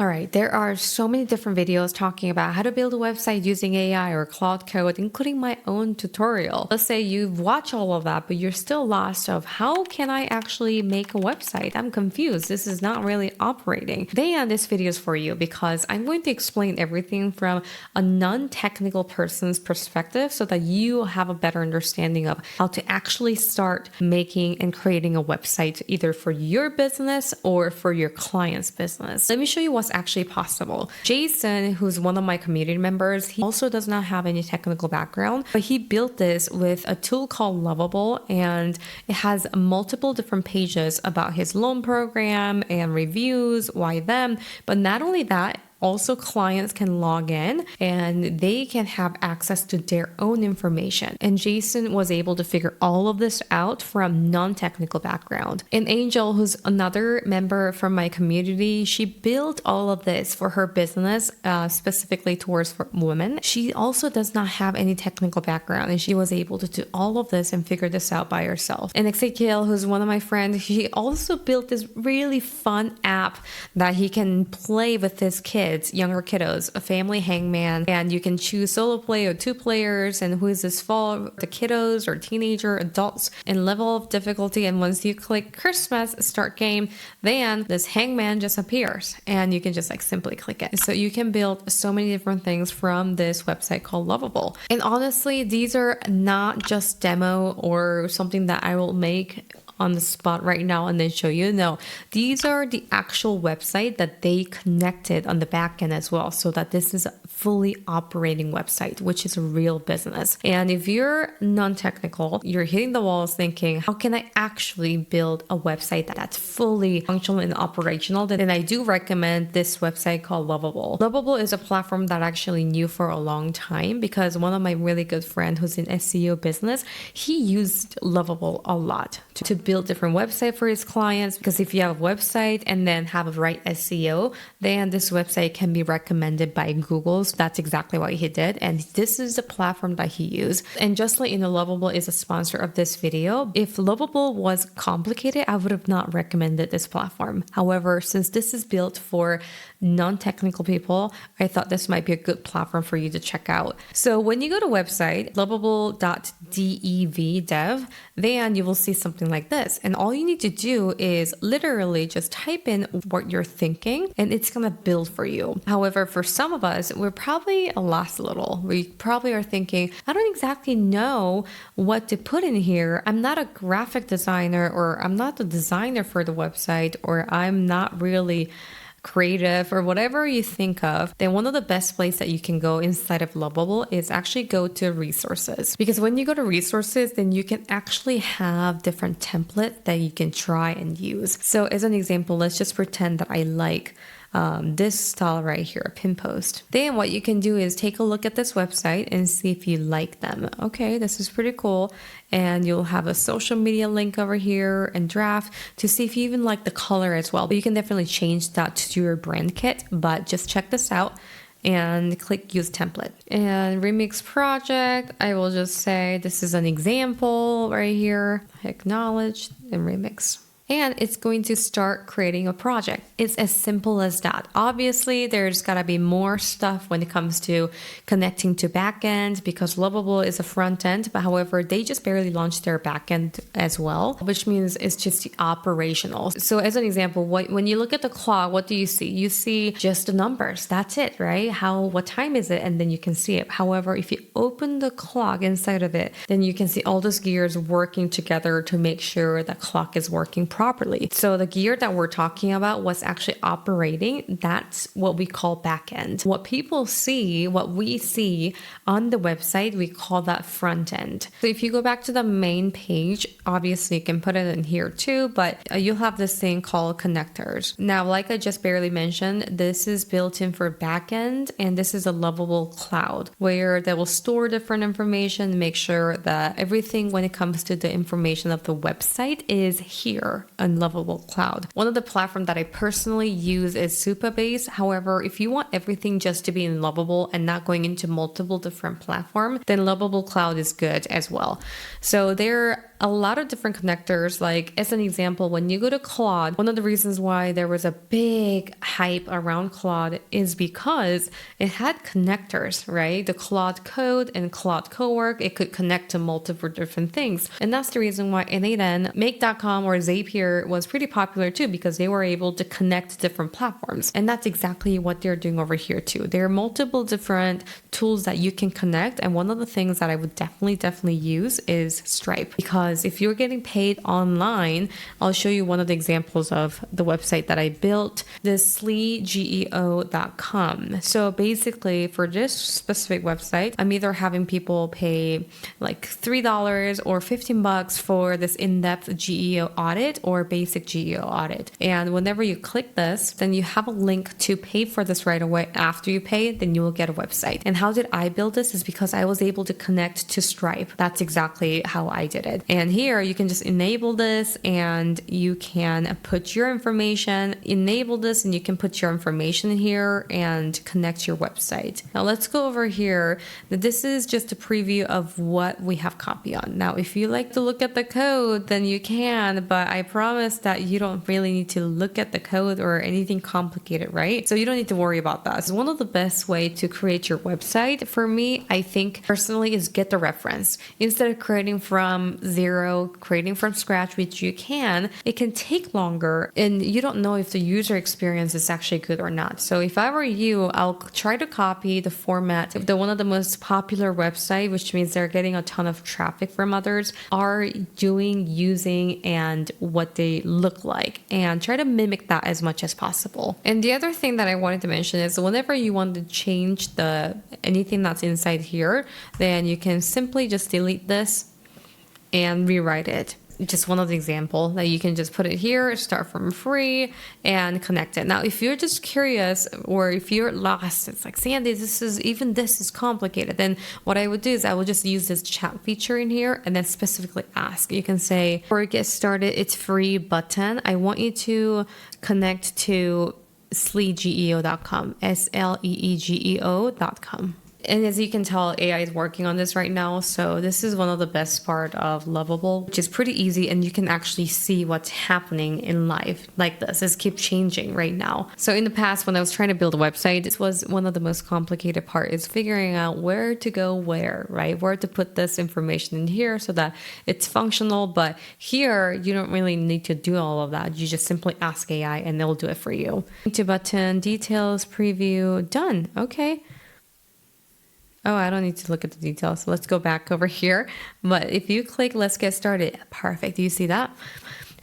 All right, there are so many different videos talking about how to build a website using AI or Cloud Code, including my own tutorial. Let's say you've watched all of that, but you're still lost of how can I actually make a website? I'm confused. This is not really operating. Then this video is for you because I'm going to explain everything from a non-technical person's perspective so that you have a better understanding of how to actually start making and creating a website either for your business or for your client's business. Let me show you what's actually possible. Jason, who's one of my community members, he also does not have any technical background, but he built this with a tool called Lovable, and it has multiple different pages about his loan program and reviews, why them. But not only that, also, clients can log in and they can have access to their own information. And Jason was able to figure all of this out from non-technical background. And Angel, who's another member from my community, she built all of this for her business, specifically towards women. She also does not have any technical background, and she was able to do all of this and figure this out by herself. And Ezekiel, who's one of my friends, he also built this really fun app that he can play with his kids, younger kiddos, a family hangman, and you can choose solo play or 2 players and who is this for, the kiddos or teenager, adults, and level of difficulty. And once you click Christmas start game, then this hangman just appears and you can just simply click it. So you can build so many different things from this website called Lovable. And honestly, these are not just demo or something that I will make on the spot right now and then show you. No, these are the actual website that they connected on the back end as well, so that this is a fully operating website, which is a real business. And if you're non-technical, you're hitting the walls thinking, how can I actually build a website that's fully functional and operational? Then I do recommend this website called Lovable. Lovable is a platform that I actually knew for a long time because one of my really good friends who's in SEO business, he used Lovable a lot to build different websites for his clients, because if you have a website and then have a right SEO, then this website can be recommended by Google. So that's exactly what he did. And this is the platform that he used. And just like Lovable is a sponsor of this video, if Lovable was complicated, I would have not recommended this platform. However, since this is built for non-technical people, I thought this might be a good platform for you to check out. So when you go to website, lovable.dev, then you will see something like this. And all you need to do is literally just type in what you're thinking and it's going to build for you. However, for some of us, we're probably lost a little. We probably are thinking, I don't exactly know what to put in here. I'm not a graphic designer, or I'm not the designer for the website, or I'm not really creative, or whatever you think of. Then one of the best places that you can go inside of Lovable is actually go to resources, because when you go to resources, then you can actually have different templates that you can try and use. So as an example, let's just pretend that I like this style right here, a pin post. Then what you can do is take a look at this website and see if you like them. Okay, this is pretty cool. And you'll have a social media link over here and draft to see if you even like the color as well. But you can definitely change that to your brand kit, but just check this out and click use template. And remix project, I will just say this is an example right here. Acknowledge and remix. And it's going to start creating a project. It's as simple as that. Obviously, there's got to be more stuff when it comes to connecting to backend, because Lovable is a front end, but however, they just barely launched their backend as well, which means it's just operational. So as an example, when you look at the clock, what do you see? You see just the numbers. That's it, right? What time is it? And then you can see it. However, if you open the clock inside of it, then you can see all those gears working together to make sure the clock is working properly. So the gear that we're talking about was actually operating. That's what we call backend. What people see, what we see on the website, we call that front end. So if you go back to the main page, obviously you can put it in here too, but you'll have this thing called connectors. Now, like I just barely mentioned, this is built in for backend, and this is a Lovable cloud where they will store different information, make sure that everything when it comes to the information of the website is here on Lovable Cloud. One of the platforms that I personally use is Supabase. However, if you want everything just to be in Lovable and not going into multiple different platforms, then Lovable Cloud is good as well. So they're a lot of different connectors. Like as an example, when you go to Claude, one of the reasons why there was a big hype around Claude is because it had connectors, right? The Claude Code and Claude Cowork, it could connect to multiple different things. And that's the reason why N8N, Make.com, or Zapier was pretty popular too, because they were able to connect to different platforms. And that's exactly what they're doing over here too. There are multiple different tools that you can connect. And one of the things that I would definitely use is Stripe, because if you're getting paid online, I'll show you one of the examples of the website that I built, this sleegeo.com. So basically for this specific website, I'm either having people pay like $3 or $15 for this in-depth GEO audit or basic GEO audit. And whenever you click this, then you have a link to pay for this right away. After you pay it, then you will get a website. And how did I build this? Is because I was able to connect to Stripe. That's exactly how I did it. And here you can just enable this and you can put your information, enable this, and you can put your information in here and connect your website. Now let's go over here. This is just a preview of what we have copy on. Now, if you like to look at the code, then you can, but I promise that you don't really need to look at the code or anything complicated, right? So you don't need to worry about that. So one of the best way to create your website for me, I think personally, is get the reference. Instead of creating from zero, creating from scratch, which you can, it can take longer and you don't know if the user experience is actually good or not. So if I were you, I'll try to copy the format. The one of the most popular website, which means they're getting a ton of traffic from others, are doing, using, and what they look like, and try to mimic that as much as possible. And the other thing that I wanted to mention is whenever you want to change anything that's inside here, then you can simply just delete this and rewrite it. Just one of the example that you can just put it here, start from free and connect it. Now, if you're just curious or if you're lost, it's like, Sandy, this is complicated. Then what I would do is I will just use this chat feature in here and then specifically ask. You can say, before you get started, it's free button. I want you to connect to sleegeo.com, sleegeo.com. And as you can tell, AI is working on this right now. So this is one of the best part of Lovable, which is pretty easy. And you can actually see what's happening in life like this. This keeps changing right now. So in the past, when I was trying to build a website, this was one of the most complicated part, is figuring out where to go right? Where to put this information in here so that it's functional. But here, you don't really need to do all of that. You just simply ask AI and they'll do it for you. To button, details, preview, done. Okay. Oh, I don't need to look at the details. So let's go back over here. But if you click, let's get started. Perfect. Do you see that?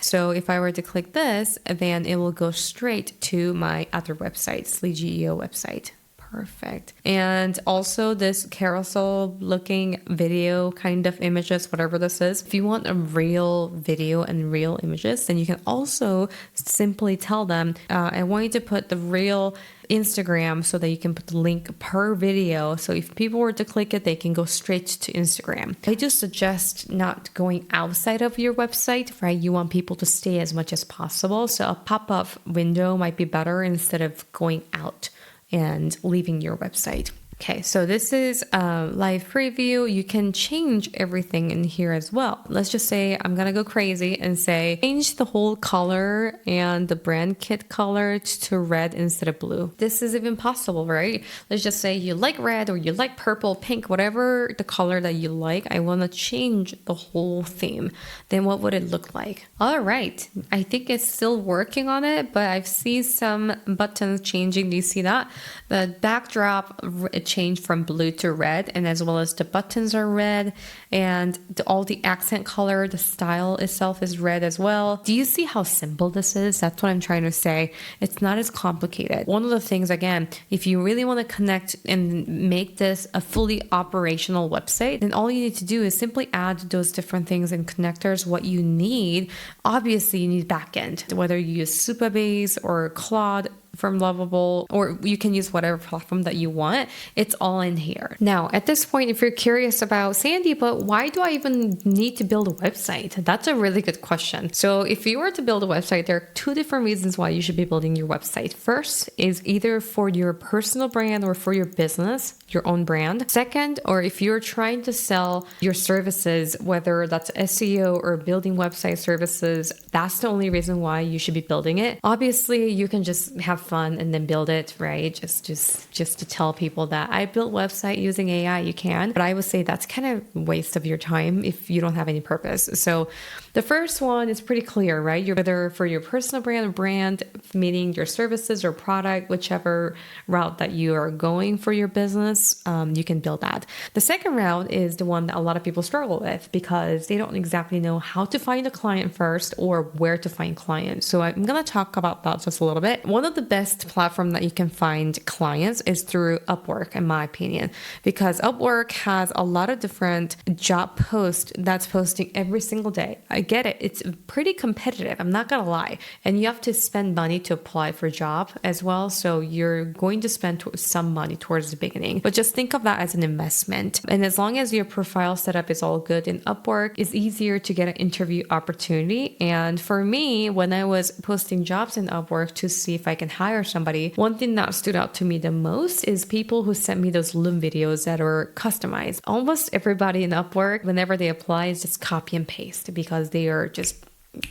So if I were to click this, then it will go straight to my other website, sleegeo website. Perfect. And also this carousel looking video kind of images, whatever this is. If you want a real video and real images, then you can also simply tell them, I want you to put the real Instagram so that you can put the link per video. So if people were to click it, they can go straight to Instagram. I do suggest not going outside of your website, right? You want people to stay as much as possible. So a pop-up window might be better instead of going out and leaving your website. Okay, so this is a live preview. You can change everything in here as well. Let's just say I'm gonna go crazy and say, change the whole color and the brand kit color to red instead of blue. This is even possible, right? Let's just say you like red or you like purple, pink, whatever the color that you like. I wanna change the whole theme. Then what would it look like? All right, I think it's still working on it, but I've seen some buttons changing. Do you see that? The backdrop changed from blue to red, and as well as the buttons are red, and all the accent color, the style itself is red as well. Do you see how simple this is? That's what I'm trying to say. It's not as complicated. One of the things, again, if you really want to connect and make this a fully operational website, then all you need to do is simply add those different things and connectors, what you need. Obviously, you need backend, whether you use Supabase or Claude from Lovable, or you can use whatever platform that you want. It's all in here. Now, at this point, if you're curious about Sandy, but why do I even need to build a website? That's a really good question. So if you were to build a website, there are two different reasons why you should be building your website. First is either for your personal brand or for your business, your own brand. Second, or if you're trying to sell your services, whether that's SEO or building website services, that's the only reason why you should be building it. Obviously, you can just have fun and then build it, right? Just to tell people that I built website using AI, you can. But I would say that's kind of a waste of your time if you don't have any purpose. So the first one is pretty clear, right? You're whether for your personal brand, meaning your services or product, whichever route that you are going for your business, you can build that. The second route is the one that a lot of people struggle with because they don't exactly know how to find a client first or where to find clients. So I'm going to talk about that just a little bit. One of the best platforms that you can find clients is through Upwork, in my opinion, because Upwork has a lot of different job posts that's posting every single day. I get it. It's pretty competitive. I'm not going to lie. And you have to spend money to apply for a job as well. So you're going to spend some money towards the beginning, but just think of that as an investment. And as long as your profile setup is all good in Upwork, it's easier to get an interview opportunity. And for me, when I was posting jobs in Upwork to see if I can hire somebody, one thing that stood out to me the most is people who sent me those Loom videos that are customized. Almost everybody in Upwork, whenever they apply, is just copy and paste because they are just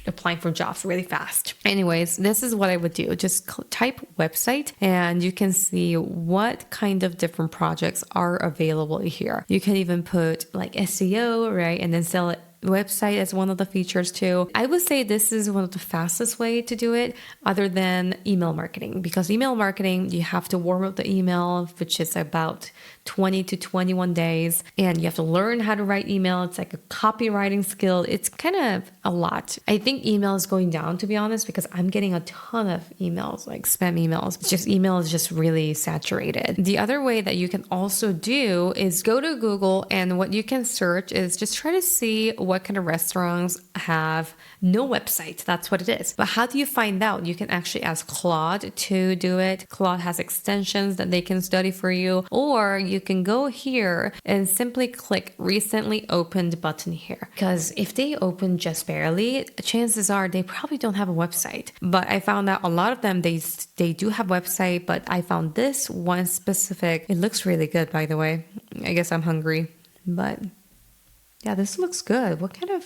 applying for jobs really fast. Anyways, this is what I would do. Just type website and you can see what kind of different projects are available here. You can even put like SEO, right? And then sell it website as one of the features too. I would say this is one of the fastest way to do it other than email marketing, because email marketing, you have to warm up the email, which is about 20 to 21 days. And you have to learn how to write email. It's like a copywriting skill. It's kind of a lot. I think email is going down, to be honest, because I'm getting a ton of emails, like spam emails. It's just email is just really saturated. The other way that you can also do is go to Google, and what you can search is just try to see what kind of restaurants have no website. That's what it is. But how do you find out? You can actually ask Claude to do it. Claude has extensions that they can study for you, or you can go here and simply click recently opened button here. Because if they open just barely, chances are they probably don't have a website. But I found out a lot of them, they do have website, but I found this one specific. It looks really good, by the way. I guess I'm hungry, but yeah, this looks good. What kind of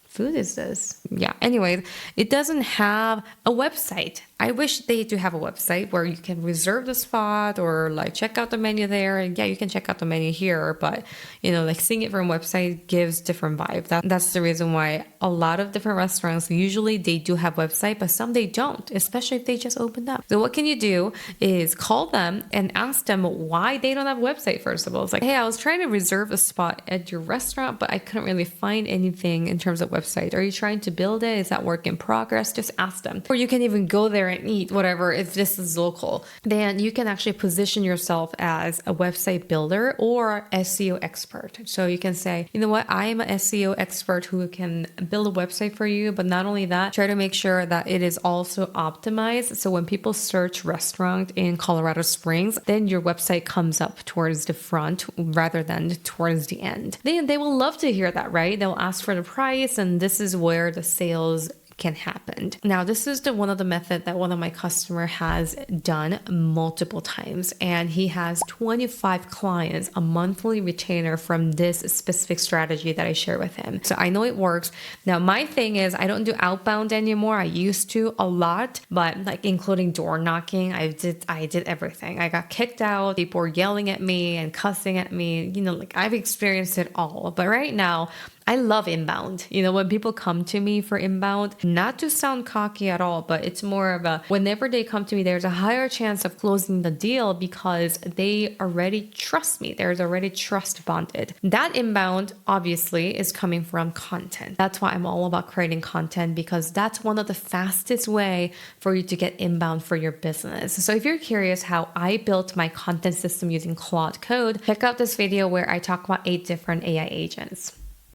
food is this? Yeah, anyway, it doesn't have a website. I wish they do have a website where you can reserve the spot or like check out the menu there. And yeah, you can check out the menu here, but like seeing it from a website gives different vibe. That's the reason why a lot of different restaurants, usually they do have website, but some they don't, especially if they just opened up. So what can you do is call them and ask them why they don't have a website, first of all. It's like, hey, I was trying to reserve a spot at your restaurant, but I couldn't really find anything in terms of website. Are you trying to build it? Is that work in progress? Just ask them. Or you can even go there and eat, whatever, if this is local. Then you can actually position yourself as a website builder or SEO expert. So you can say, you know what, I am an SEO expert who can build a website for you. But not only that, try to make sure that it is also optimized. So when people search restaurant in Colorado Springs, then your website comes up towards the front rather than towards the end. Then they will love to hear that, right? They'll ask for the price, and this is where the sales can happen. Now, this is one of the method that one of my customer has done multiple times, and he has 25 clients, a monthly retainer from this specific strategy that I share with him. So I know it works. Now, my thing is I don't do outbound anymore. I used to a lot, but like including door knocking, I did everything. I got kicked out. People were yelling at me and cussing at me. Like I've experienced it all. But right now, I love inbound. When people come to me for inbound, not to sound cocky at all, but it's more of a, whenever they come to me, there's a higher chance of closing the deal because they already trust me. There's already trust bonded. That inbound obviously is coming from content. That's why I'm all about creating content, because that's one of the fastest way for you to get inbound for your business. So if you're curious how I built my content system using Claude Code, check out this video where I talk about 8 different AI agents.